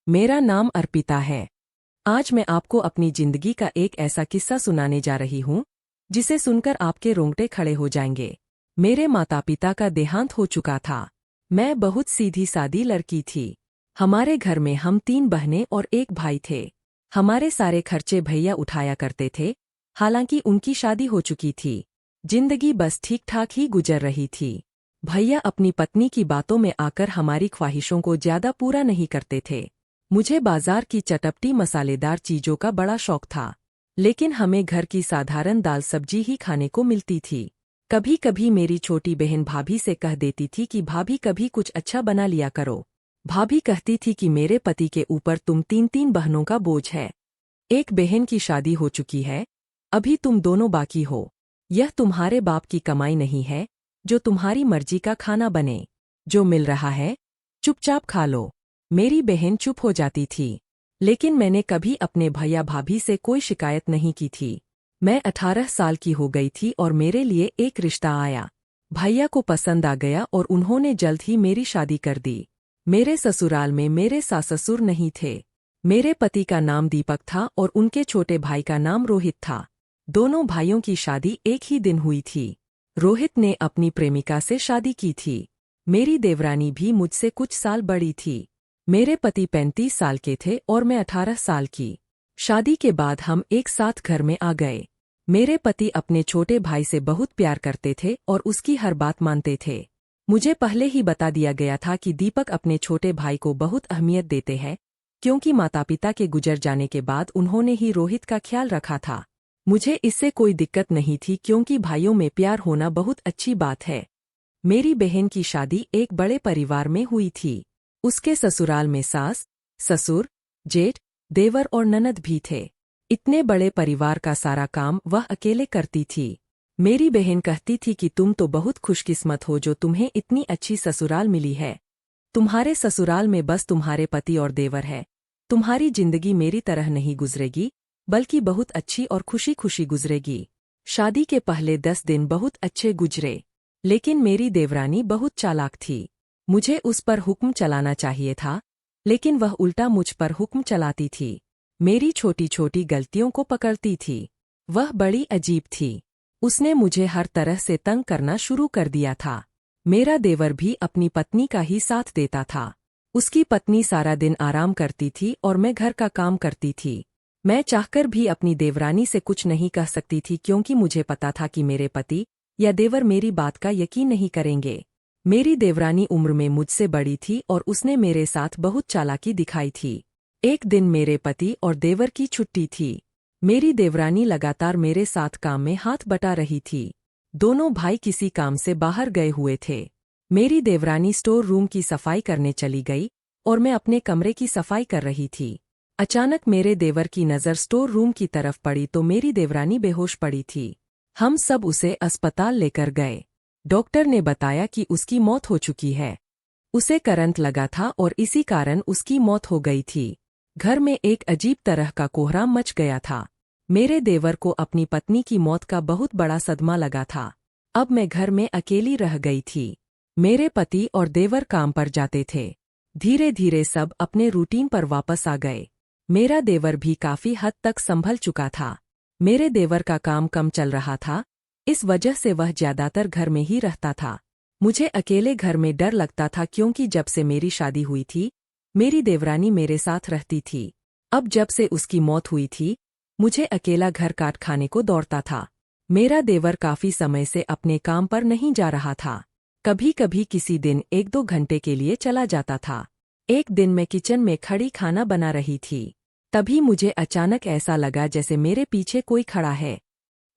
मेरा नाम अर्पिता है। आज मैं आपको अपनी जिंदगी का एक ऐसा किस्सा सुनाने जा रही हूँ जिसे सुनकर आपके रोंगटे खड़े हो जाएंगे। मेरे माता पिता का देहांत हो चुका था। मैं बहुत सीधी सादी लड़की थी। हमारे घर में हम 3 बहनें और 1 भाई थे। हमारे सारे खर्चे भैया उठाया करते थे। हालांकि उनकी शादी हो चुकी थी। जिंदगी बस ठीक ठाक ही गुजर रही थी। भैया अपनी पत्नी की बातों में आकर हमारी ख्वाहिशों को ज्यादा पूरा नहीं करते थे। मुझे बाजार की चटपटी मसालेदार चीजों का बड़ा शौक था, लेकिन हमें घर की साधारण दाल सब्जी ही खाने को मिलती थी। कभी कभी मेरी छोटी बहन भाभी से कह देती थी कि भाभी कभी कुछ अच्छा बना लिया करो। भाभी कहती थी कि मेरे पति के ऊपर तुम 3 बहनों का बोझ है। एक बहन की शादी हो चुकी है, अभी तुम दोनों बाकी हो। यह तुम्हारे बाप की कमाई नहीं है जो तुम्हारी मर्जी का खाना बने। जो मिल रहा है चुपचाप खा लो। मेरी बहन चुप हो जाती थी, लेकिन मैंने कभी अपने भैया भाभी से कोई शिकायत नहीं की थी। मैं 18 साल की हो गई थी और मेरे लिए एक रिश्ता आया। भैया को पसंद आ गया और उन्होंने जल्द ही मेरी शादी कर दी। मेरे ससुराल में मेरे सास ससुर नहीं थे। मेरे पति का नाम दीपक था और उनके छोटे भाई का नाम रोहित था। दोनों भाइयों की शादी एक ही दिन हुई थी। रोहित ने अपनी प्रेमिका से शादी की थी। मेरी देवरानी भी मुझसे कुछ साल बड़ी थी। मेरे पति 35 साल के थे और मैं 18 साल की। शादी के बाद हम एक साथ घर में आ गए। मेरे पति अपने छोटे भाई से बहुत प्यार करते थे और उसकी हर बात मानते थे। मुझे पहले ही बता दिया गया था कि दीपक अपने छोटे भाई को बहुत अहमियत देते हैं, क्योंकि माता पिता के गुजर जाने के बाद उन्होंने ही रोहित का ख्याल रखा था। मुझे इससे कोई दिक्कत नहीं थी, क्योंकि भाइयों में प्यार होना बहुत अच्छी बात है। मेरी बहन की शादी एक बड़े परिवार में हुई थी। उसके ससुराल में सास, ससुर, जेठ, देवर और ननद भी थे। इतने बड़े परिवार का सारा काम वह अकेले करती थी। मेरी बहन कहती थी कि तुम तो बहुत खुशकिस्मत हो जो तुम्हें इतनी अच्छी ससुराल मिली है। तुम्हारे ससुराल में बस तुम्हारे पति और देवर है। तुम्हारी जिंदगी मेरी तरह नहीं गुजरेगी, बल्कि बहुत अच्छी और खुशी खुशी गुजरेगी। शादी के पहले 10 दिन बहुत अच्छे गुजरे, लेकिन मेरी देवरानी बहुत चालाक थी। मुझे उस पर हुक्म चलाना चाहिए था, लेकिन वह उल्टा मुझ पर हुक्म चलाती थी। मेरी छोटी छोटी गलतियों को पकड़ती थी। वह बड़ी अजीब थी। उसने मुझे हर तरह से तंग करना शुरू कर दिया था। मेरा देवर भी अपनी पत्नी का ही साथ देता था। उसकी पत्नी सारा दिन आराम करती थी और मैं घर का काम करती थी। मैं चाहकर भी अपनी देवरानी से कुछ नहीं कह सकती थी, क्योंकि मुझे पता था कि मेरे पति या देवर मेरी बात का यकीन नहीं करेंगे। मेरी देवरानी उम्र में मुझसे बड़ी थी और उसने मेरे साथ बहुत चालाकी दिखाई थी। एक दिन मेरे पति और देवर की छुट्टी थी। मेरी देवरानी लगातार मेरे साथ काम में हाथ बटा रही थी। दोनों भाई किसी काम से बाहर गए हुए थे। मेरी देवरानी स्टोर रूम की सफाई करने चली गई और मैं अपने कमरे की सफाई कर रही थी। अचानक मेरे देवर की नज़र स्टोर रूम की तरफ पड़ी तो मेरी देवरानी बेहोश पड़ी थी। हम सब उसे अस्पताल लेकर गए। डॉक्टर ने बताया कि उसकी मौत हो चुकी है। उसे करंट लगा था और इसी कारण उसकी मौत हो गई थी। घर में एक अजीब तरह का कोहराम मच गया था। मेरे देवर को अपनी पत्नी की मौत का बहुत बड़ा सदमा लगा था। अब मैं घर में अकेली रह गई थी। मेरे पति और देवर काम पर जाते थे। धीरे धीरे सब अपने रूटीन पर वापस आ गए। मेरा देवर भी काफी हद तक संभल चुका था। मेरे देवर का काम कम चल रहा था, इस वजह से वह ज्यादातर घर में ही रहता था। मुझे अकेले घर में डर लगता था, क्योंकि जब से मेरी शादी हुई थी मेरी देवरानी मेरे साथ रहती थी। अब जब से उसकी मौत हुई थी मुझे अकेला घर काट खाने को दौड़ता था। मेरा देवर काफी समय से अपने काम पर नहीं जा रहा था। कभी कभी किसी दिन 1-2 घंटे के लिए चला जाता था। एक दिन मैं किचन में खड़ी खाना बना रही थी। तभी मुझे अचानक ऐसा लगा जैसे मेरे पीछे कोई खड़ा है।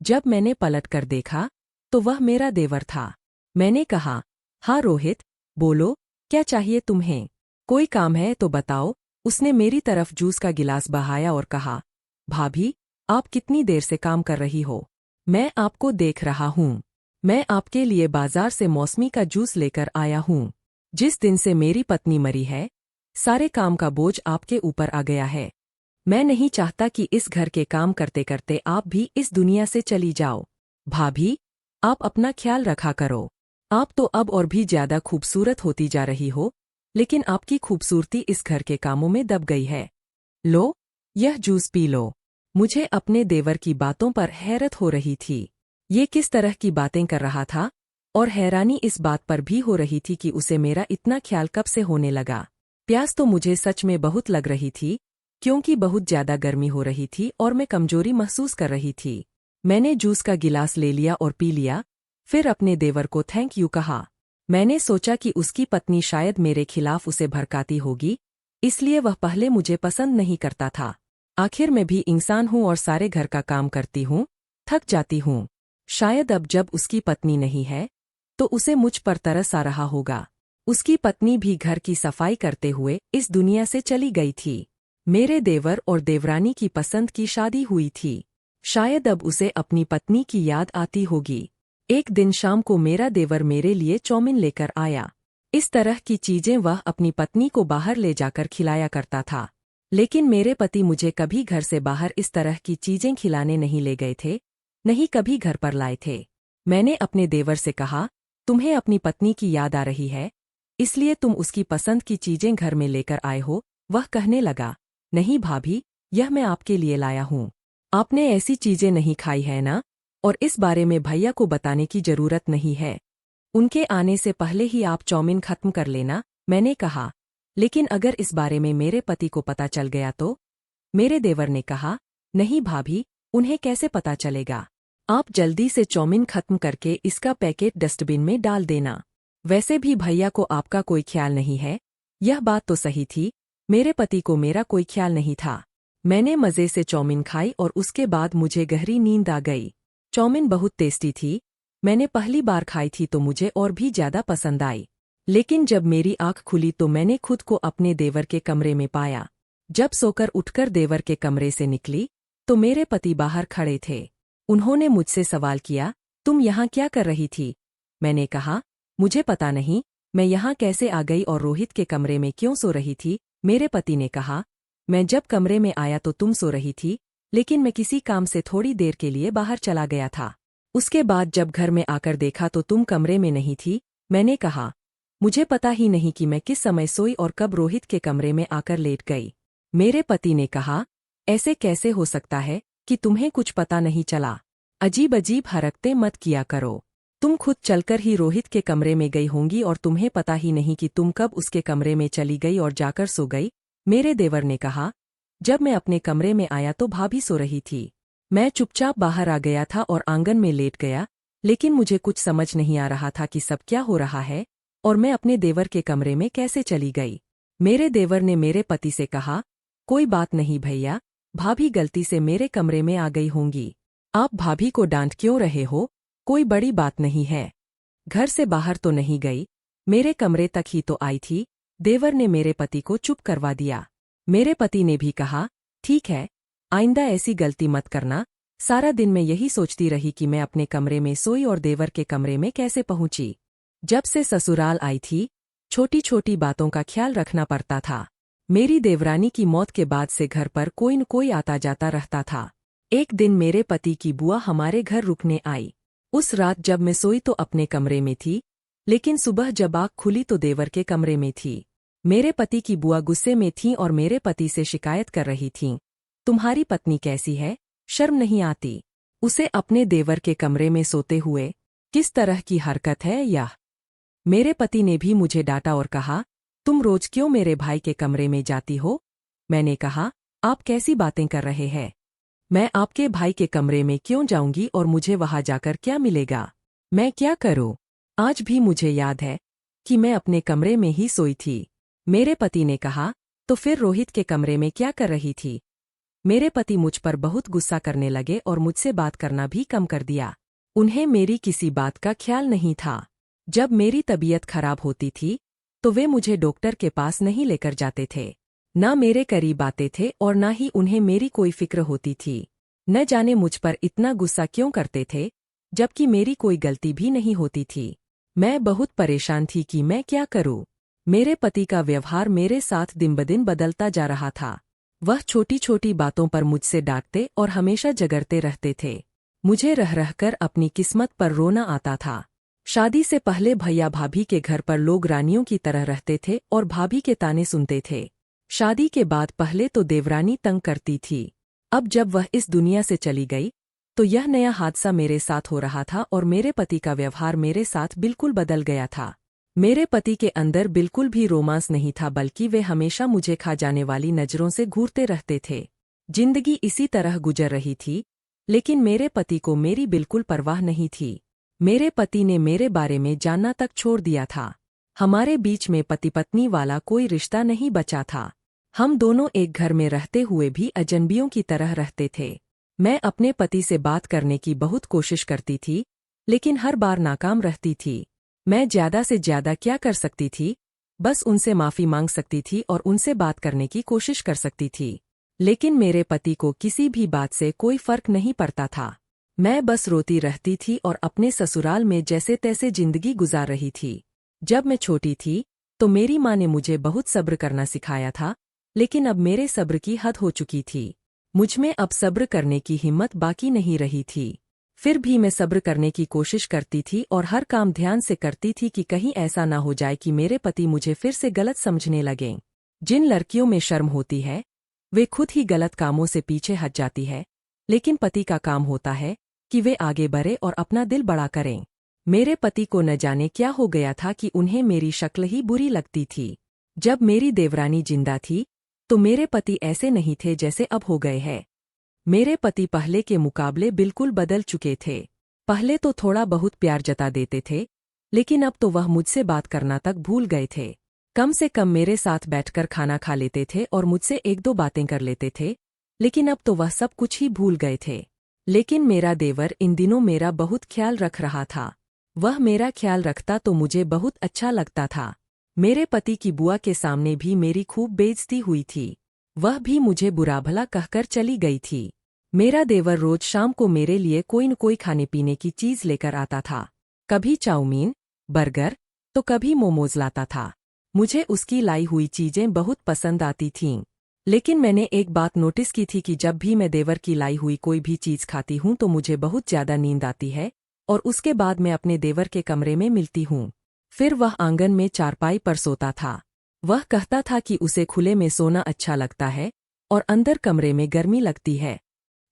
जब मैंने पलट कर देखा तो वह मेरा देवर था। मैंने कहा, हाँ रोहित, बोलो, क्या चाहिए तुम्हें? कोई काम है तो बताओ। उसने मेरी तरफ जूस का गिलास बहाया और कहा, भाभी, आप कितनी देर से काम कर रही हो? मैं आपको देख रहा हूँ। मैं आपके लिए बाजार से मौसमी का जूस लेकर आया हूँ। जिस दिन से मेरी पत्नी मरी है सारे काम का बोझ आपके ऊपर आ गया है। मैं नहीं चाहता कि इस घर के काम करते करते आप भी इस दुनिया से चली जाओ। भाभी, आप अपना ख्याल रखा करो। आप तो अब और भी ज्यादा खूबसूरत होती जा रही हो। लेकिन आपकी खूबसूरती इस घर के कामों में दब गई है। लो, यह जूस पी लो। मुझे अपने देवर की बातों पर हैरत हो रही थी। ये किस तरह की बातें कर रहा था, और हैरानी इस बात पर भी हो रही थी कि उसे मेरा इतना ख्याल कब से होने लगा। प्यास तो मुझे सच में बहुत लग रही थी, क्योंकि बहुत ज्यादा गर्मी हो रही थी और मैं कमजोरी महसूस कर रही थी। मैंने जूस का गिलास ले लिया और पी लिया, फिर अपने देवर को थैंक यू कहा। मैंने सोचा कि उसकी पत्नी शायद मेरे खिलाफ उसे भड़काती होगी, इसलिए वह पहले मुझे पसंद नहीं करता था। आखिर मैं भी इंसान हूँ और सारे घर का काम करती हूँ, थक जाती हूँ। शायद अब जब उसकी पत्नी नहीं है, तो उसे मुझ पर तरस आ रहा होगा। उसकी पत्नी भी घर की सफाई करते हुए इस दुनिया से चली गई थी। मेरे देवर और देवरानी की पसंद की शादी हुई थी। शायद अब उसे अपनी पत्नी की याद आती होगी। एक दिन शाम को मेरा देवर मेरे लिए चौमिन लेकर आया। इस तरह की चीजें वह अपनी पत्नी को बाहर ले जाकर खिलाया करता था। लेकिन मेरे पति मुझे कभी घर से बाहर इस तरह की चीजें खिलाने नहीं ले गए थे, नहीं कभी घर पर लाए थे। मैंने अपने देवर से कहा, तुम्हें अपनी पत्नी की याद आ रही है, इसलिए तुम उसकी पसंद की चीजें घर में लेकर आए हो। वह कहने लगा, नहीं भाभी, यह मैं आपके लिए लाया हूँ। आपने ऐसी चीजें नहीं खाई है ना, और इस बारे में भैया को बताने की जरूरत नहीं है। उनके आने से पहले ही आप चौमिन खत्म कर लेना, मैंने कहा। लेकिन अगर इस बारे में मेरे पति को पता चल गया तो? मेरे देवर ने कहा, नहीं भाभी, उन्हें कैसे पता चलेगा। आप जल्दी से चौमिन खत्म करके इसका पैकेट डस्टबिन में डाल देना। वैसे भी भैया को आपका कोई ख्याल नहीं है। यह बात तो सही थी, मेरे पति को मेरा कोई ख्याल नहीं था। मैंने मजे से चौमिन खाई और उसके बाद मुझे गहरी नींद आ गई। चौमिन बहुत टेस्टी थी। मैंने पहली बार खाई थी तो मुझे और भी ज्यादा पसंद आई। लेकिन जब मेरी आंख खुली तो मैंने खुद को अपने देवर के कमरे में पाया। जब सोकर उठकर देवर के कमरे से निकली, तो मेरे पति बाहर खड़े थे। उन्होंने मुझसे सवाल किया, तुम यहाँ क्या कर रही थी? मैंने कहा, मुझे पता नहीं, मैं यहाँ कैसे आ गई और रोहित के कमरे में क्यों सो रही थी। मेरे पति ने कहा, मैं जब कमरे में आया तो तुम सो रही थी, लेकिन मैं किसी काम से थोड़ी देर के लिए बाहर चला गया था। उसके बाद जब घर में आकर देखा तो तुम कमरे में नहीं थी। मैंने कहा, मुझे पता ही नहीं कि मैं किस समय सोई और कब रोहित के कमरे में आकर लेट गई। मेरे पति ने कहा, ऐसे कैसे हो सकता है कि तुम्हें कुछ पता नहीं चला? अजीब अजीब हरकतें मत किया करो। तुम खुद चलकर ही रोहित के कमरे में गई होंगी और तुम्हें पता ही नहीं कि तुम कब उसके कमरे में चली गई और जाकर सो गई। मेरे देवर ने कहा, जब मैं अपने कमरे में आया तो भाभी सो रही थी। मैं चुपचाप बाहर आ गया था और आंगन में लेट गया, लेकिन मुझे कुछ समझ नहीं आ रहा था कि सब क्या हो रहा है और मैं अपने देवर के कमरे में कैसे चली गई। मेरे देवर ने मेरे पति से कहा, कोई बात नहीं भैया, भाभी गलती से मेरे कमरे में आ गई होंगी। आप भाभी को डांट क्यों रहे हो? कोई बड़ी बात नहीं है। घर से बाहर तो नहीं गई, मेरे कमरे तक ही तो आई थी। देवर ने मेरे पति को चुप करवा दिया। मेरे पति ने भी कहा, ठीक है, आइंदा ऐसी गलती मत करना। सारा दिन मैं यही सोचती रही कि मैं अपने कमरे में सोई और देवर के कमरे में कैसे पहुंची। जब से ससुराल आई थी, छोटी छोटी बातों का ख्याल रखना पड़ता था। मेरी देवरानी की मौत के बाद से घर पर कोई न कोई आता जाता रहता था। एक दिन मेरे पति की बुआ हमारे घर रुकने आई। उस रात जब मैं सोई तो अपने कमरे में थी, लेकिन सुबह जब आँख खुली तो देवर के कमरे में थी। मेरे पति की बुआ गुस्से में थीं और मेरे पति से शिकायत कर रही थीं, तुम्हारी पत्नी कैसी है, शर्म नहीं आती? उसे अपने देवर के कमरे में सोते हुए किस तरह की हरकत है यह? मेरे पति ने भी मुझे डांटा और कहा, तुम रोज क्यों मेरे भाई के कमरे में जाती हो? मैंने कहा, आप कैसी बातें कर रहे हैं? मैं आपके भाई के कमरे में क्यों जाऊंगी और मुझे वहां जाकर क्या मिलेगा? मैं क्या करूं? आज भी मुझे याद है कि मैं अपने कमरे में ही सोई थी। मेरे पति ने कहा, तो फिर रोहित के कमरे में क्या कर रही थी? मेरे पति मुझ पर बहुत गुस्सा करने लगे और मुझसे बात करना भी कम कर दिया। उन्हें मेरी किसी बात का ख्याल नहीं था। जब मेरी तबीयत खराब होती थी, तो वे मुझे डॉक्टर के पास नहीं लेकर जाते थे। ना मेरे करीब आते थे और ना ही उन्हें मेरी कोई फिक्र होती थी। न जाने मुझ पर इतना गुस्सा क्यों करते थे, जबकि मेरी कोई गलती भी नहीं होती थी। मैं बहुत परेशान थी कि मैं क्या करूं। मेरे पति का व्यवहार मेरे साथ दिन ब दिन बदलता जा रहा था। वह छोटी छोटी बातों पर मुझसे डांटते और हमेशा झगड़ते रहते थे। मुझे रह रहकर अपनी किस्मत पर रोना आता था। शादी से पहले भैया भाभी के घर पर लोग रानियों की तरह रहते थे और भाभी के ताने सुनते थे। शादी के बाद पहले तो देवरानी तंग करती थी। अब जब वह इस दुनिया से चली गई तो यह नया हादसा मेरे साथ हो रहा था और मेरे पति का व्यवहार मेरे साथ बिल्कुल बदल गया था। मेरे पति के अंदर बिल्कुल भी रोमांस नहीं था, बल्कि वे हमेशा मुझे खा जाने वाली नजरों से घूरते रहते थे। जिंदगी इसी तरह गुजर रही थी, लेकिन मेरे पति को मेरी बिल्कुल परवाह नहीं थी। मेरे पति ने मेरे बारे में जानना तक छोड़ दिया था। हमारे बीच में पति पत्नी वाला कोई रिश्ता नहीं बचा था। हम दोनों एक घर में रहते हुए भी अजनबियों की तरह रहते थे। मैं अपने पति से बात करने की बहुत कोशिश करती थी, लेकिन हर बार नाकाम रहती थी। मैं ज्यादा से ज्यादा क्या कर सकती थी? बस उनसे माफी मांग सकती थी और उनसे बात करने की कोशिश कर सकती थी। लेकिन मेरे पति को किसी भी बात से कोई फर्क नहीं पड़ता था। मैं बस रोती रहती थी और अपने ससुराल में जैसे तैसे जिंदगी गुजार रही थी। जब मैं छोटी थी तो मेरी माँ ने मुझे बहुत सब्र करना सिखाया था, लेकिन अब मेरे सब्र की हद हो चुकी थी। मुझमें अब सब्र करने की हिम्मत बाकी नहीं रही थी। फिर भी मैं सब्र करने की कोशिश करती थी और हर काम ध्यान से करती थी कि कहीं ऐसा ना हो जाए कि मेरे पति मुझे फिर से गलत समझने लगें। जिन लड़कियों में शर्म होती है वे खुद ही गलत कामों से पीछे हट जाती है, लेकिन पति का काम होता है कि वे आगे बढ़े और अपना दिल बड़ा करें। मेरे पति को न जाने क्या हो गया था कि उन्हें मेरी शक्ल ही बुरी लगती थी। जब मेरी देवरानी जिंदा थी तो मेरे पति ऐसे नहीं थे जैसे अब हो गए हैं। मेरे पति पहले के मुकाबले बिल्कुल बदल चुके थे। पहले तो थोड़ा बहुत प्यार जता देते थे, लेकिन अब तो वह मुझसे बात करना तक भूल गए थे। कम से कम मेरे साथ बैठकर खाना खा लेते थे और मुझसे एक दो बातें कर लेते थे, लेकिन अब तो वह सब कुछ ही भूल गए थे। लेकिन मेरा देवर इन दिनों मेरा बहुत ख्याल रख रहा था। वह मेरा ख्याल रखता तो मुझे बहुत अच्छा लगता था। मेरे पति की बुआ के सामने भी मेरी खूब बेइज्जती हुई थी। वह भी मुझे बुरा भला कहकर चली गई थी। मेरा देवर रोज शाम को मेरे लिए कोई न कोई खाने पीने की चीज लेकर आता था। कभी चाउमीन, बर्गर तो कभी मोमोज लाता था। मुझे उसकी लाई हुई चीजें बहुत पसंद आती थीं। लेकिन मैंने एक बात नोटिस की थी कि जब भी मैं देवर की लाई हुई कोई भी चीज खाती हूँ तो मुझे बहुत ज्यादा नींद आती है और उसके बाद मैं अपने देवर के कमरे में मिलती हूँ। फिर वह आंगन में चारपाई पर सोता था। वह कहता था कि उसे खुले में सोना अच्छा लगता है और अंदर कमरे में गर्मी लगती है।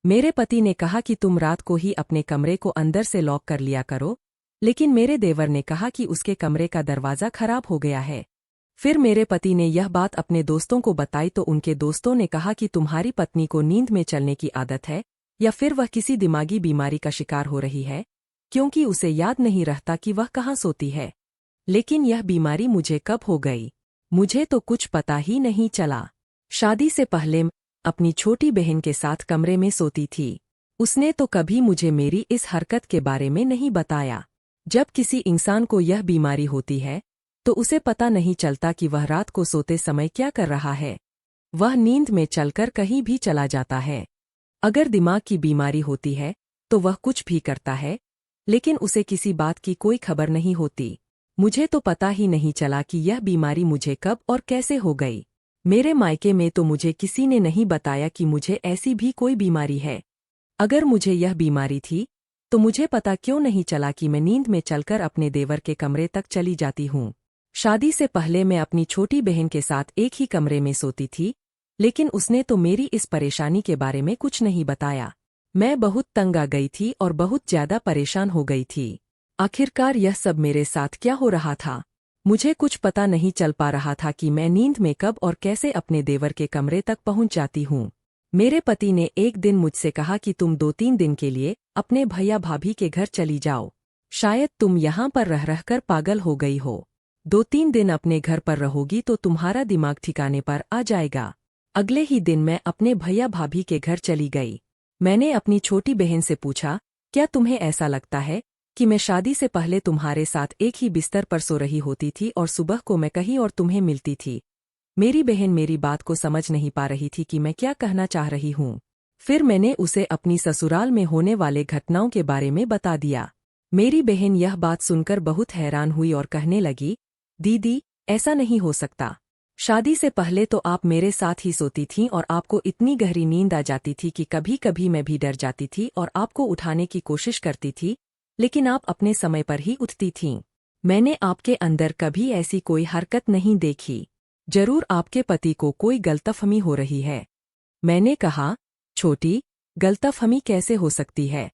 मेरे पति ने कहा कि तुम रात को ही अपने कमरे को अंदर से लॉक कर लिया करो, लेकिन मेरे देवर ने कहा कि उसके कमरे का दरवाजा खराब हो गया है। फिर मेरे पति ने यह बात अपने दोस्तों को बताई तो उनके दोस्तों ने कहा कि तुम्हारी पत्नी को नींद में चलने की आदत है या फिर वह किसी दिमागी बीमारी का शिकार हो रही है, क्योंकि उसे याद नहीं रहता कि वह कहाँ सोती है। लेकिन यह बीमारी मुझे कब हो गई, मुझे तो कुछ पता ही नहीं चला। शादी से पहले अपनी छोटी बहन के साथ कमरे में सोती थी। उसने तो कभी मुझे मेरी इस हरकत के बारे में नहीं बताया। जब किसी इंसान को यह बीमारी होती है तो उसे पता नहीं चलता कि वह रात को सोते समय क्या कर रहा है। वह नींद में चलकर कहीं भी चला जाता है। अगर दिमाग की बीमारी होती है तो वह कुछ भी करता है, लेकिन उसे किसी बात की कोई खबर नहीं होती। मुझे तो पता ही नहीं चला कि यह बीमारी मुझे कब और कैसे हो गई। मेरे मायके में तो मुझे किसी ने नहीं बताया कि मुझे ऐसी भी कोई बीमारी है। अगर मुझे यह बीमारी थी तो मुझे पता क्यों नहीं चला कि मैं नींद में चलकर अपने देवर के कमरे तक चली जाती हूँ। शादी से पहले मैं अपनी छोटी बहन के साथ एक ही कमरे में सोती थी, लेकिन उसने तो मेरी इस परेशानी के बारे में कुछ नहीं बताया। मैं बहुत तंग आ गई थी और बहुत ज्यादा परेशान हो गई थी। आखिरकार यह सब मेरे साथ क्या हो रहा था? मुझे कुछ पता नहीं चल पा रहा था कि मैं नींद में कब और कैसे अपने देवर के कमरे तक पहुंच जाती हूँ। मेरे पति ने एक दिन मुझसे कहा कि तुम 2-3 दिन के लिए अपने भैया भाभी के घर चली जाओ। शायद तुम यहाँ पर रह रहकर पागल हो गई हो। 2-3 दिन अपने घर पर रहोगी तो तुम्हारा दिमाग ठिकाने पर आ जाएगा। अगले ही दिन मैं अपने भैया भाभी के घर चली गई। मैंने अपनी छोटी बहन से पूछा, क्या तुम्हें ऐसा लगता है कि मैं शादी से पहले तुम्हारे साथ एक ही बिस्तर पर सो रही होती थी और सुबह को मैं कहीं और तुम्हें मिलती थी? मेरी बहन मेरी बात को समझ नहीं पा रही थी कि मैं क्या कहना चाह रही हूँ। फिर मैंने उसे अपनी ससुराल में होने वाले घटनाओं के बारे में बता दिया। मेरी बहन यह बात सुनकर बहुत हैरान हुई और कहने लगी, दीदी, ऐसा नहीं हो सकता। शादी से पहले तो आप मेरे साथ ही सोती थीं और आपको इतनी गहरी नींद आ जाती थी कि कभी कभी मैं भी डर जाती थी और आपको उठाने की कोशिश करती थी, लेकिन आप अपने समय पर ही उठती थीं। मैंने आपके अंदर कभी ऐसी कोई हरकत नहीं देखी। जरूर आपके पति को कोई गलतफहमी हो रही है। मैंने कहा, छोटी, गलतफहमी कैसे हो सकती है?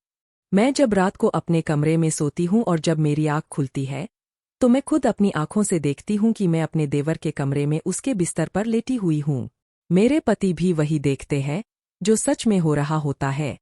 मैं जब रात को अपने कमरे में सोती हूँ और जब मेरी आँख खुलती है तो मैं खुद अपनी आँखों से देखती हूँ कि मैं अपने देवर के कमरे में उसके बिस्तर पर लेटी हुई हूँ। मेरे पति भी वही देखते हैं जो सच में हो रहा होता है।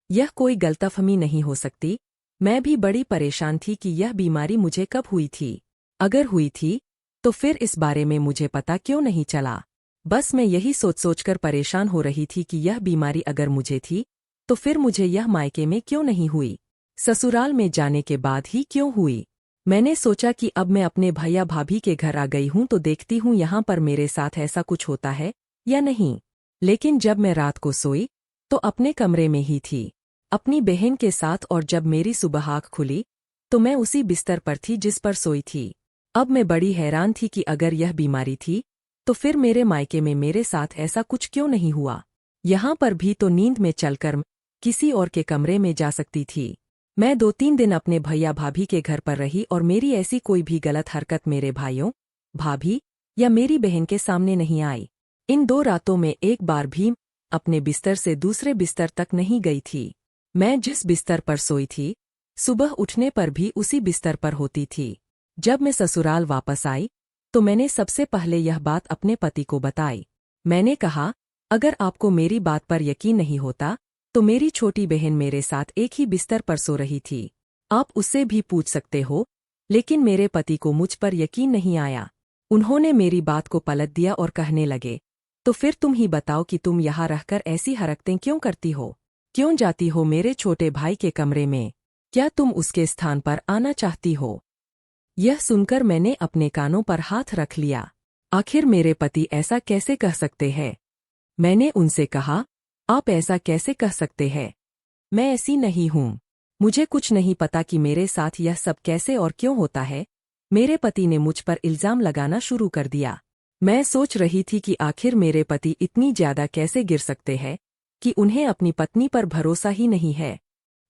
यह कोई गलतफहमी नहीं हो सकती। मैं भी बड़ी परेशान थी कि यह बीमारी मुझे कब हुई थी। अगर हुई थी तो फिर इस बारे में मुझे पता क्यों नहीं चला? बस मैं यही सोच कर परेशान हो रही थी कि यह बीमारी अगर मुझे थी तो फिर मुझे यह मायके में क्यों नहीं हुई, ससुराल में जाने के बाद ही क्यों हुई। मैंने सोचा कि अब मैं अपने भैया भाभी के घर आ गई हूं तो देखती हूं यहाँ पर मेरे साथ ऐसा कुछ होता है या नहीं। लेकिन जब मैं रात को सोई तो अपने कमरे में ही थी, अपनी बहन के साथ, और जब मेरी सुबह आँख खुली तो मैं उसी बिस्तर पर थी जिस पर सोई थी। अब मैं बड़ी हैरान थी कि अगर यह बीमारी थी तो फिर मेरे मायके में मेरे साथ ऐसा कुछ क्यों नहीं हुआ। यहाँ पर भी तो नींद में चलकर किसी और के कमरे में जा सकती थी। मैं 2-3 दिन अपने भैया भाभी के घर पर रही और मेरी ऐसी कोई भी गलत हरकत मेरे भाइयों, भाभी या मेरी बहन के सामने नहीं आई। इन 2 रातों में एक बार भी अपने बिस्तर से दूसरे बिस्तर तक नहीं गई थी। मैं जिस बिस्तर पर सोई थी सुबह उठने पर भी उसी बिस्तर पर होती थी। जब मैं ससुराल वापस आई तो मैंने सबसे पहले यह बात अपने पति को बताई। मैंने कहा, अगर आपको मेरी बात पर यकीन नहीं होता तो मेरी छोटी बहन मेरे साथ एक ही बिस्तर पर सो रही थी। आप उससे भी पूछ सकते हो। लेकिन मेरे पति को मुझ पर यकीन नहीं आया। उन्होंने मेरी बात को पलट दिया और कहने लगे, तो फिर तुम ही बताओ कि तुम यहाँ रहकर ऐसी हरकतें क्यों करती हो? क्यों जाती हो मेरे छोटे भाई के कमरे में? क्या तुम उसके स्थान पर आना चाहती हो? यह सुनकर मैंने अपने कानों पर हाथ रख लिया। आखिर मेरे पति ऐसा कैसे कह सकते हैं? मैंने उनसे कहा, आप ऐसा कैसे कह सकते हैं? मैं ऐसी नहीं हूँ। मुझे कुछ नहीं पता कि मेरे साथ यह सब कैसे और क्यों होता है। मेरे पति ने मुझ पर इल्जाम लगाना शुरू कर दिया। मैं सोच रही थी कि आखिर मेरे पति इतनी ज्यादा कैसे गिर सकते हैं कि उन्हें अपनी पत्नी पर भरोसा ही नहीं है।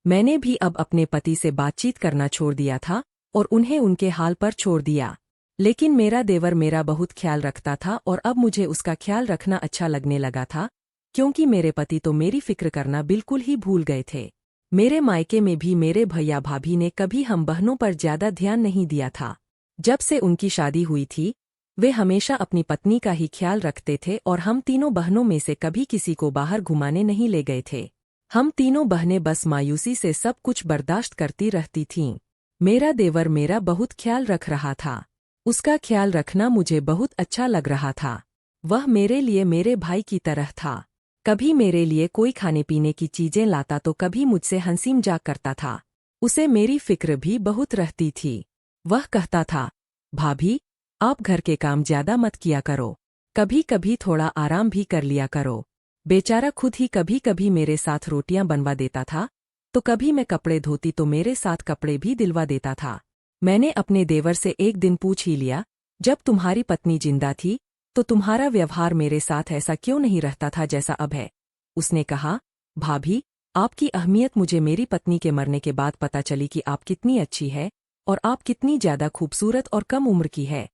मैंने भी अब अपने पति से बातचीत करना छोड़ दिया था और उन्हें उनके हाल पर छोड़ दिया। लेकिन मेरा देवर मेरा बहुत ख्याल रखता था और अब मुझे उसका ख्याल रखना अच्छा लगने लगा था, क्योंकि मेरे पति तो मेरी फिक्र करना बिल्कुल ही भूल गए थे। मेरे मायके में भी मेरे भैया भाभी ने कभी हम बहनों पर ज्यादा ध्यान नहीं दिया था। जब से उनकी शादी हुई थी वे हमेशा अपनी पत्नी का ही ख्याल रखते थे और हम तीनों बहनों में से कभी किसी को बाहर घुमाने नहीं ले गए थे। हम तीनों बहनें बस मायूसी से सब कुछ बर्दाश्त करती रहती थीं। मेरा देवर मेरा बहुत ख्याल रख रहा था। उसका ख्याल रखना मुझे बहुत अच्छा लग रहा था। वह मेरे लिए मेरे भाई की तरह था। कभी मेरे लिए कोई खाने पीने की चीजें लाता तो कभी मुझसे हंसी मजाक करता था। उसे मेरी फिक्र भी बहुत रहती थी। वह कहता था, भाभी, आप घर के काम ज्यादा मत किया करो, कभी कभी थोड़ा आराम भी कर लिया करो। बेचारा खुद ही कभी कभी मेरे साथ रोटियां बनवा देता था, तो कभी मैं कपड़े धोती तो मेरे साथ कपड़े भी दिलवा देता था। मैंने अपने देवर से एक दिन पूछ ही लिया, जब तुम्हारी पत्नी जिंदा थी तो तुम्हारा व्यवहार मेरे साथ ऐसा क्यों नहीं रहता था जैसा अब है? उसने कहा, भाभी, आपकी अहमियत मुझे मेरी पत्नी के मरने के बाद पता चली कि आप कितनी अच्छी है और आप कितनी ज्यादा खूबसूरत और कम उम्र की है।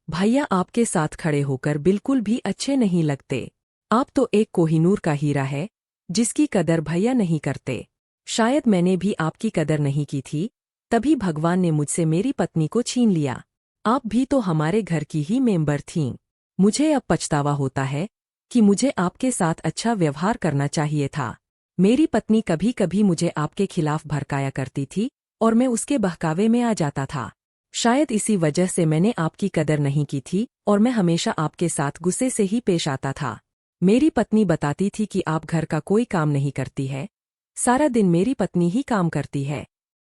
भैया आपके साथ खड़े होकर बिल्कुल भी अच्छे नहीं लगते। आप तो एक कोहिनूर का हीरा है जिसकी कदर भैया नहीं करते। शायद मैंने भी आपकी कदर नहीं की थी, तभी भगवान ने मुझसे मेरी पत्नी को छीन लिया। आप भी तो हमारे घर की ही मेंबर थीं। मुझे अब पछतावा होता है कि मुझे आपके साथ अच्छा व्यवहार करना चाहिए था। मेरी पत्नी कभी कभी मुझे आपके खिलाफ भड़काया करती थी और मैं उसके बहकावे में आ जाता था। शायद इसी वजह से मैंने आपकी कदर नहीं की थी और मैं हमेशा आपके साथ गुस्से से ही पेश आता था। मेरी पत्नी बताती थी कि आप घर का कोई काम नहीं करती है, सारा दिन मेरी पत्नी ही काम करती है।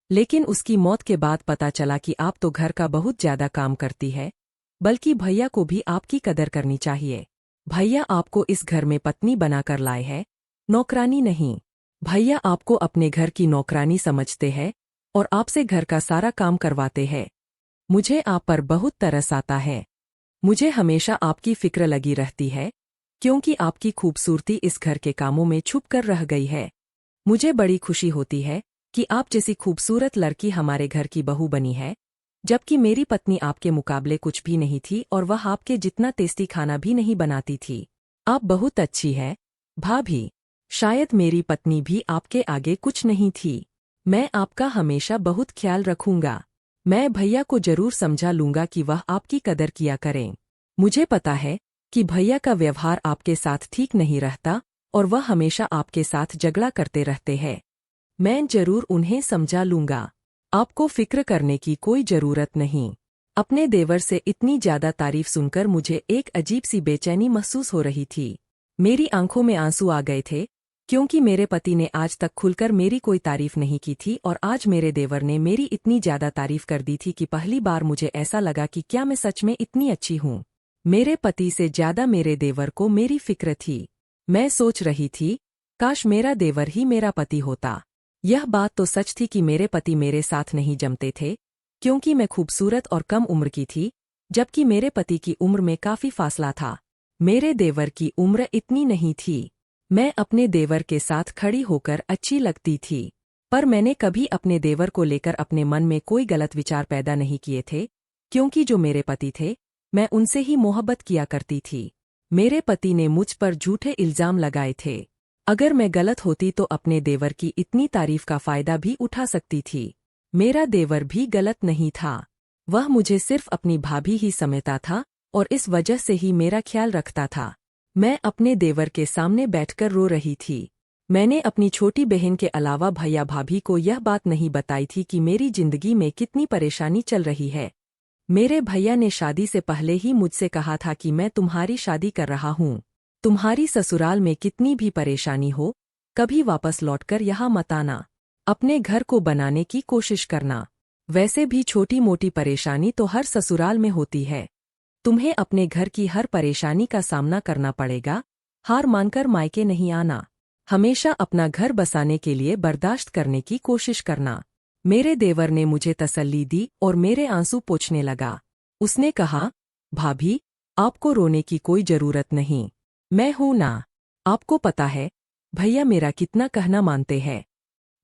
लेकिन उसकी मौत के बाद पता चला कि आप तो घर का बहुत ज्यादा काम करती है। बल्कि भैया को भी आपकी कदर करनी चाहिए। भैया आपको इस घर में पत्नी बनाकर लाए हैं, नौकरानी नहीं। भैया आपको अपने घर की नौकरानी समझते हैं और आपसे घर का सारा काम करवाते हैं। मुझे आप पर बहुत तरस आता है। मुझे हमेशा आपकी फिक्र लगी रहती है, क्योंकि आपकी खूबसूरती इस घर के कामों में छुप कर रह गई है। मुझे बड़ी खुशी होती है कि आप जैसी खूबसूरत लड़की हमारे घर की बहू बनी है, जबकि मेरी पत्नी आपके मुकाबले कुछ भी नहीं थी और वह आपके जितना टेस्टी खाना भी नहीं बनाती थी। आप बहुत अच्छी है, भाभी। शायद मेरी पत्नी भी आपके आगे कुछ नहीं थी। मैं आपका हमेशा बहुत ख्याल रखूंगा। मैं भैया को जरूर समझा लूंगा कि वह आपकी कदर किया करें। मुझे पता है कि भैया का व्यवहार आपके साथ ठीक नहीं रहता और वह हमेशा आपके साथ झगड़ा करते रहते हैं। मैं जरूर उन्हें समझा लूंगा। आपको फिक्र करने की कोई जरूरत नहीं। अपने देवर से इतनी ज्यादा तारीफ सुनकर मुझे एक अजीब सी बेचैनी महसूस हो रही थी। मेरी आंखों में आंसू आ गए थे, क्योंकि मेरे पति ने आज तक खुलकर मेरी कोई तारीफ नहीं की थी और आज मेरे देवर ने मेरी इतनी ज्यादा तारीफ कर दी थी कि पहली बार मुझे ऐसा लगा कि क्या मैं सच में इतनी अच्छी हूँ। मेरे पति से ज्यादा मेरे देवर को मेरी फिक्र थी। मैं सोच रही थी, काश मेरा देवर ही मेरा पति होता। यह बात तो सच थी कि मेरे पति मेरे साथ नहीं जमते थे, क्योंकि मैं खूबसूरत और कम उम्र की थी, जबकि मेरे पति की उम्र में काफी फासला था। मेरे देवर की उम्र इतनी नहीं थी। मैं अपने देवर के साथ खड़ी होकर अच्छी लगती थी, पर मैंने कभी अपने देवर को लेकर अपने मन में कोई गलत विचार पैदा नहीं किए थे, क्योंकि जो मेरे पति थे, मैं उनसे ही मोहब्बत किया करती थी। मेरे पति ने मुझ पर झूठे इल्जाम लगाए थे। अगर मैं गलत होती तो अपने देवर की इतनी तारीफ का फायदा भी उठा सकती थी। मेरा देवर भी गलत नहीं था। वह मुझे सिर्फ अपनी भाभी ही समझता था और इस वजह से ही मेरा ख्याल रखता था। मैं अपने देवर के सामने बैठकर रो रही थी। मैंने अपनी छोटी बहन के अलावा भैया भाभी को यह बात नहीं बताई थी कि मेरी जिंदगी में कितनी परेशानी चल रही है। मेरे भैया ने शादी से पहले ही मुझसे कहा था कि मैं तुम्हारी शादी कर रहा हूँ। तुम्हारी ससुराल में कितनी भी परेशानी हो, कभी वापस लौटकर यहाँ मत आना। अपने घर को बनाने की कोशिश करना। वैसे भी छोटी मोटी परेशानी तो हर ससुराल में होती है। तुम्हें अपने घर की हर परेशानी का सामना करना पड़ेगा। हार मानकर मायके नहीं आना। हमेशा अपना घर बसाने के लिए बर्दाश्त करने की कोशिश करना। मेरे देवर ने मुझे तसल्ली दी और मेरे आंसू पोंछने लगा। उसने कहा, भाभी, आपको रोने की कोई जरूरत नहीं। मैं हूं ना। आपको पता है भैया मेरा कितना कहना मानते हैं।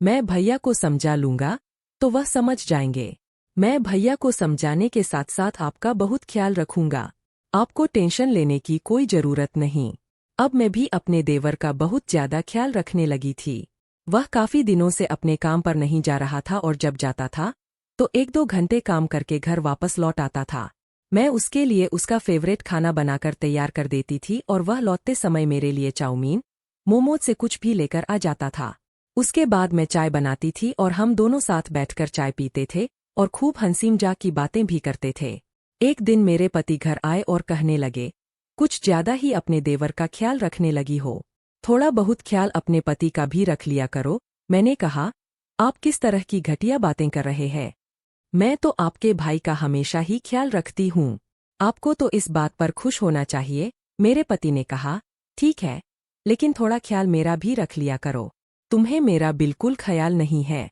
मैं भैया को समझा लूंगा तो वह समझ जाएंगे। मैं भैया को समझाने के साथ साथ आपका बहुत ख्याल रखूंगा। आपको टेंशन लेने की कोई जरूरत नहीं। अब मैं भी अपने देवर का बहुत ज्यादा ख्याल रखने लगी थी। वह काफी दिनों से अपने काम पर नहीं जा रहा था और जब जाता था तो 1-2 घंटे काम करके घर वापस लौट आता था। मैं उसके लिए उसका फेवरेट खाना बनाकर तैयार कर देती थी और वह लौटते समय मेरे लिए चाउमीन, मोमोज से कुछ भी लेकर आ जाता था। उसके बाद मैं चाय बनाती थी और हम दोनों साथ बैठकर चाय पीते थे और खूब हंसी मजाक की बातें भी करते थे। एक दिन मेरे पति घर आए और कहने लगे, कुछ ज्यादा ही अपने देवर का ख्याल रखने लगी हो। थोड़ा बहुत ख्याल अपने पति का भी रख लिया करो। मैंने कहा, आप किस तरह की घटिया बातें कर रहे हैं? मैं तो आपके भाई का हमेशा ही ख्याल रखती हूँ। आपको तो इस बात पर खुश होना चाहिए। मेरे पति ने कहा, ठीक है, लेकिन थोड़ा ख्याल मेरा भी रख लिया करो। तुम्हें मेरा बिल्कुल ख्याल नहीं है।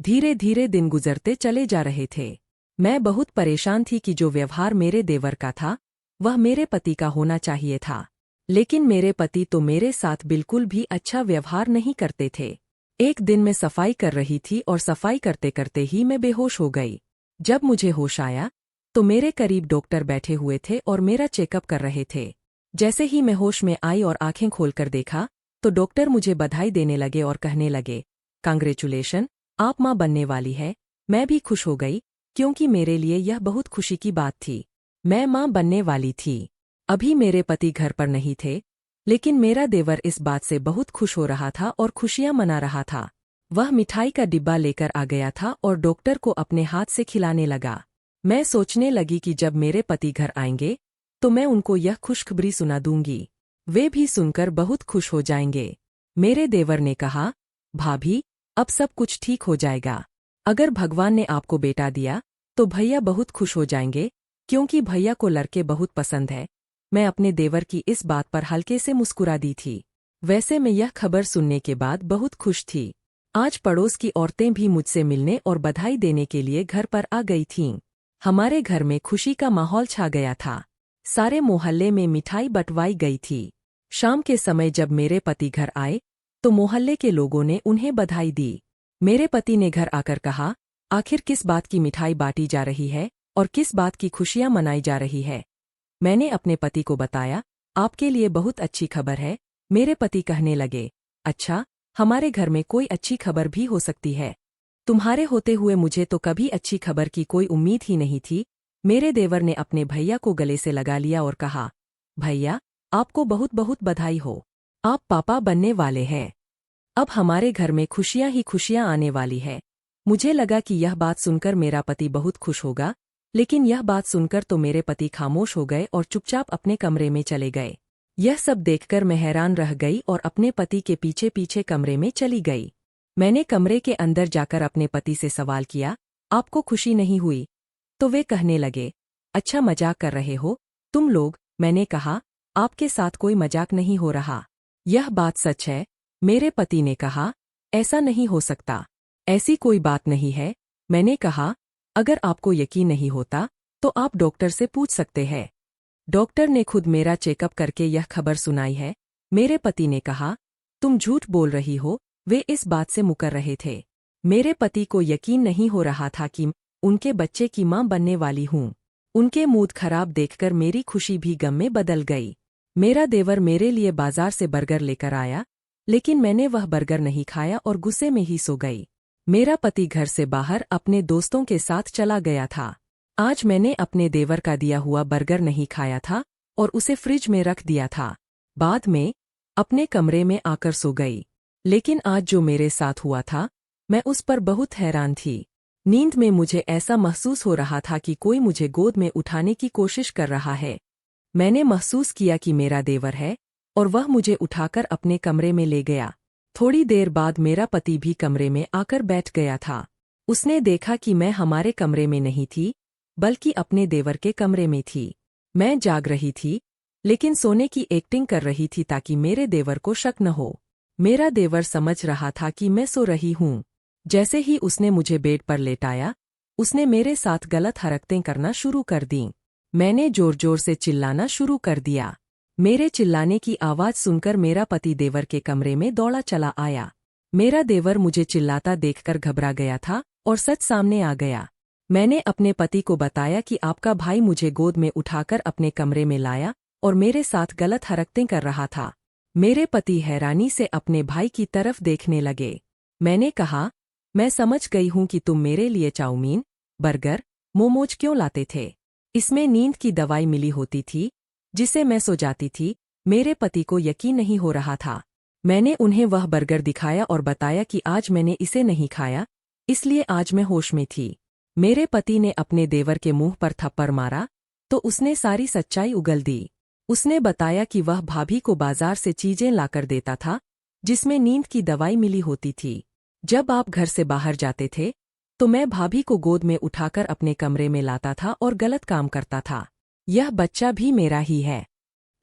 धीरे धीरे दिन गुजरते चले जा रहे थे। मैं बहुत परेशान थी कि जो व्यवहार मेरे देवर का था, वह मेरे पति का होना चाहिए था। लेकिन मेरे पति तो मेरे साथ बिल्कुल भी अच्छा व्यवहार नहीं करते थे। एक दिन मैं सफाई कर रही थी और सफाई करते करते ही मैं बेहोश हो गई। जब मुझे होश आया तो मेरे करीब डॉक्टर बैठे हुए थे और मेरा चेकअप कर रहे थे। जैसे ही मैं होश में आई और आंखें खोलकर देखा तो डॉक्टर मुझे बधाई देने लगे और कहने लगे, कांग्रेचुलेशन, आप माँ बनने वाली है। मैं भी खुश हो गई, क्योंकि मेरे लिए यह बहुत खुशी की बात थी। मैं माँ बनने वाली थी। अभी मेरे पति घर पर नहीं थे, लेकिन मेरा देवर इस बात से बहुत खुश हो रहा था और खुशियां मना रहा था। वह मिठाई का डिब्बा लेकर आ गया था और डॉक्टर को अपने हाथ से खिलाने लगा। मैं सोचने लगी कि जब मेरे पति घर आएंगे तो मैं उनको यह खुशखबरी सुना दूंगी। वे भी सुनकर बहुत खुश हो जाएंगे। मेरे देवर ने कहा, भाभी, अब सब कुछ ठीक हो जाएगा। अगर भगवान ने आपको बेटा दिया तो भैया बहुत खुश हो जाएंगे, क्योंकि भैया को लड़के बहुत पसंद है। मैं अपने देवर की इस बात पर हल्के से मुस्कुरा दी थी। वैसे मैं यह खबर सुनने के बाद बहुत खुश थी। आज पड़ोस की औरतें भी मुझसे मिलने और बधाई देने के लिए घर पर आ गई थीं। हमारे घर में खुशी का माहौल छा गया था। सारे मोहल्ले में मिठाई बंटवाई गई थी। शाम के समय जब मेरे पति घर आए तो मोहल्ले के लोगों ने उन्हें बधाई दी। मेरे पति ने घर आकर कहा, आखिर किस बात की मिठाई बांटी जा रही है और किस बात की खुशियां मनाई जा रही है। मैंने अपने पति को बताया, आपके लिए बहुत अच्छी खबर है। मेरे पति कहने लगे, अच्छा, हमारे घर में कोई अच्छी खबर भी हो सकती है। तुम्हारे होते हुए मुझे तो कभी अच्छी खबर की कोई उम्मीद ही नहीं थी। मेरे देवर ने अपने भैया को गले से लगा लिया और कहा, भैया, आपको बहुत बहुत बधाई हो। आप पापा बनने वाले हैं। अब हमारे घर में खुशियां ही खुशियां आने वाली है। मुझे लगा कि यह बात सुनकर मेरा पति बहुत खुश होगा, लेकिन यह बात सुनकर तो मेरे पति खामोश हो गए और चुपचाप अपने कमरे में चले गए। यह सब देखकर मैं हैरान रह गई और अपने पति के पीछे पीछे कमरे में चली गई। मैंने कमरे के अंदर जाकर अपने पति से सवाल किया, आपको खुशी नहीं हुई? तो वे कहने लगे, अच्छा, मजाक कर रहे हो तुम लोग। मैंने कहा, आपके साथ कोई मजाक नहीं हो रहा, यह बात सच है। मेरे पति ने कहा, ऐसा नहीं हो सकता, ऐसी कोई बात नहीं है। मैंने कहा, अगर आपको यकीन नहीं होता तो आप डॉक्टर से पूछ सकते हैं। डॉक्टर ने खुद मेरा चेकअप करके यह खबर सुनाई है। मेरे पति ने कहा, तुम झूठ बोल रही हो। वे इस बात से मुकर रहे थे। मेरे पति को यकीन नहीं हो रहा था कि उनके बच्चे की मां बनने वाली हूं। उनके मूड खराब देखकर मेरी खुशी भी गम में बदल गई। मेरा देवर मेरे लिए बाजार से बर्गर लेकर आया, लेकिन मैंने वह बर्गर नहीं खाया और गुस्से में ही सो गई। मेरा पति घर से बाहर अपने दोस्तों के साथ चला गया था। आज मैंने अपने देवर का दिया हुआ बर्गर नहीं खाया था और उसे फ्रिज में रख दिया था। बाद में अपने कमरे में आकर सो गई। लेकिन आज जो मेरे साथ हुआ था, मैं उस पर बहुत हैरान थी। नींद में मुझे ऐसा महसूस हो रहा था कि कोई मुझे गोद में उठाने की कोशिश कर रहा है। मैंने महसूस किया कि मेरा देवर है और वह मुझे उठाकर अपने कमरे में ले गया। थोड़ी देर बाद मेरा पति भी कमरे में आकर बैठ गया था। उसने देखा कि मैं हमारे कमरे में नहीं थी, बल्कि अपने देवर के कमरे में थी। मैं जाग रही थी, लेकिन सोने की एक्टिंग कर रही थी ताकि मेरे देवर को शक न हो। मेरा देवर समझ रहा था कि मैं सो रही हूँ। जैसे ही उसने मुझे बेड पर लेटाया, उसने मेरे साथ गलत हरकतें करना शुरू कर दीं। मैंने जोर जोर से चिल्लाना शुरू कर दिया। मेरे चिल्लाने की आवाज़ सुनकर मेरा पति देवर के कमरे में दौड़ा चला आया। मेरा देवर मुझे चिल्लाता देखकर घबरा गया था और सच सामने आ गया। मैंने अपने पति को बताया कि आपका भाई मुझे गोद में उठाकर अपने कमरे में लाया और मेरे साथ गलत हरकतें कर रहा था। मेरे पति हैरानी से अपने भाई की तरफ देखने लगे। मैंने कहा, मैं समझ गई हूं कि तुम मेरे लिए चाउमीन, बर्गर, मोमोज क्यों लाते थे। इसमें नींद की दवाई मिली होती थी, जिसे मैं सो जाती थी। मेरे पति को यकीन नहीं हो रहा था। मैंने उन्हें वह बर्गर दिखाया और बताया कि आज मैंने इसे नहीं खाया, इसलिए आज मैं होश में थी। मेरे पति ने अपने देवर के मुंह पर थप्पड़ मारा तो उसने सारी सच्चाई उगल दी। उसने बताया कि वह भाभी को बाजार से चीजें लाकर देता था, जिसमें नींद की दवाई मिली होती थी। जब आप घर से बाहर जाते थे, तो मैं भाभी को गोद में उठाकर अपने कमरे में लाता था और गलत काम करता था। यह बच्चा भी मेरा ही है।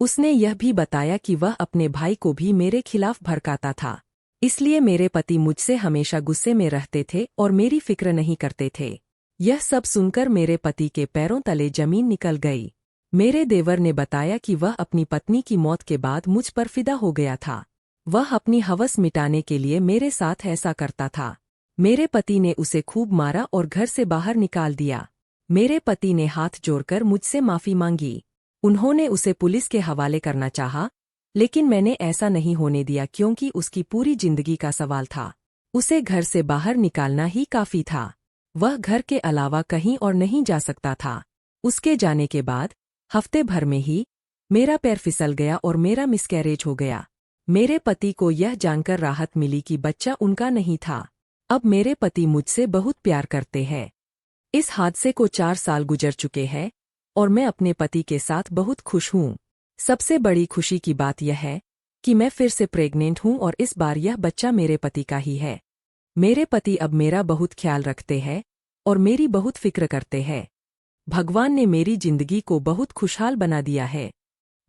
उसने यह भी बताया कि वह अपने भाई को भी मेरे खिलाफ भड़काता था, इसलिए मेरे पति मुझसे हमेशा गुस्से में रहते थे और मेरी फिक्र नहीं करते थे। यह सब सुनकर मेरे पति के पैरों तले जमीन निकल गई। मेरे देवर ने बताया कि वह अपनी पत्नी की मौत के बाद मुझ पर फिदा हो गया था। वह अपनी हवस मिटाने के लिए मेरे साथ ऐसा करता था। मेरे पति ने उसे खूब मारा और घर से बाहर निकाल दिया। मेरे पति ने हाथ जोड़कर मुझसे माफी मांगी। उन्होंने उसे पुलिस के हवाले करना चाहा, लेकिन मैंने ऐसा नहीं होने दिया क्योंकि उसकी पूरी जिंदगी का सवाल था। उसे घर से बाहर निकालना ही काफी था। वह घर के अलावा कहीं और नहीं जा सकता था। उसके जाने के बाद हफ्ते भर में ही मेरा पैर फिसल गया और मेरा मिसकैरेज हो गया। मेरे पति को यह जानकर राहत मिली कि बच्चा उनका नहीं था। अब मेरे पति मुझसे बहुत प्यार करते हैं। इस हादसे को 4 साल गुजर चुके हैं और मैं अपने पति के साथ बहुत खुश हूँ। सबसे बड़ी खुशी की बात यह है कि मैं फिर से प्रेग्नेंट हूँ और इस बार यह बच्चा मेरे पति का ही है। मेरे पति अब मेरा बहुत ख्याल रखते हैं और मेरी बहुत फिक्र करते हैं। भगवान ने मेरी जिंदगी को बहुत खुशहाल बना दिया है।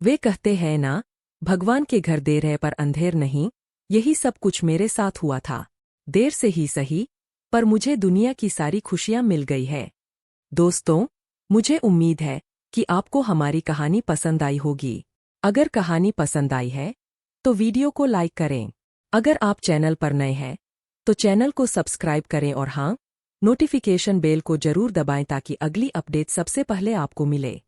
वे कहते हैं ना, भगवान के घर देर है पर अंधेर नहीं। यही सब कुछ मेरे साथ हुआ था। देर से ही सही, पर मुझे दुनिया की सारी खुशियां मिल गई है। दोस्तों, मुझे उम्मीद है कि आपको हमारी कहानी पसंद आई होगी। अगर कहानी पसंद आई है तो वीडियो को लाइक करें। अगर आप चैनल पर नए हैं तो चैनल को सब्सक्राइब करें और हाँ, नोटिफिकेशन बेल को जरूर दबाएं ताकि अगली अपडेट सबसे पहले आपको मिले।